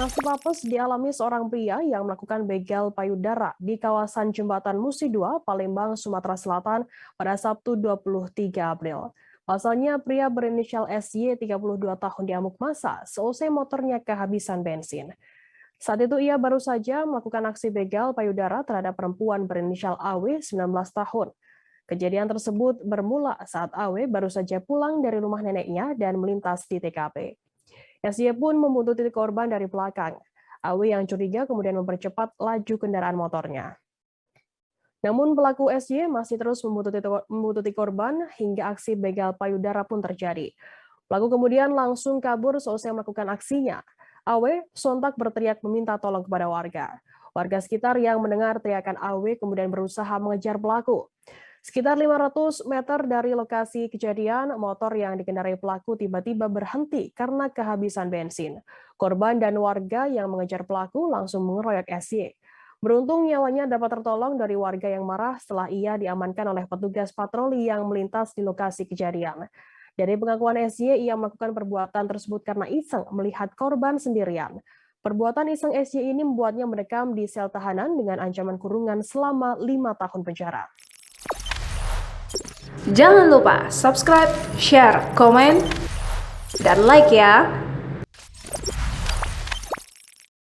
Nasib apes dialami seorang pria yang melakukan begal payudara di kawasan Jembatan Musi 2, Palembang, Sumatera Selatan pada Sabtu 23 April. Pasalnya, pria berinisial SY 32 tahun diamuk massa seusai motornya kehabisan bensin. Saat itu ia baru saja melakukan aksi begal payudara terhadap perempuan berinisial AW 19 tahun. Kejadian tersebut bermula saat AW baru saja pulang dari rumah neneknya dan melintas di TKP. SY pun membuntuti korban dari belakang. AW yang curiga kemudian mempercepat laju kendaraan motornya. Namun pelaku SY masih terus membuntuti korban hingga aksi begal payudara pun terjadi. Pelaku kemudian langsung kabur seusai melakukan aksinya. AW sontak berteriak meminta tolong kepada warga. Warga sekitar yang mendengar teriakan AW kemudian berusaha mengejar pelaku. Sekitar 500 meter dari lokasi kejadian, motor yang dikendarai pelaku tiba-tiba berhenti karena kehabisan bensin. Korban dan warga yang mengejar pelaku langsung mengeroyok SY. Beruntung nyawanya dapat tertolong dari warga yang marah setelah ia diamankan oleh petugas patroli yang melintas di lokasi kejadian. Dari pengakuan SY, ia melakukan perbuatan tersebut karena iseng melihat korban sendirian. Perbuatan iseng SY ini membuatnya mendekam di sel tahanan dengan ancaman kurungan selama 5 tahun penjara. Jangan lupa subscribe, share, komen, dan like ya.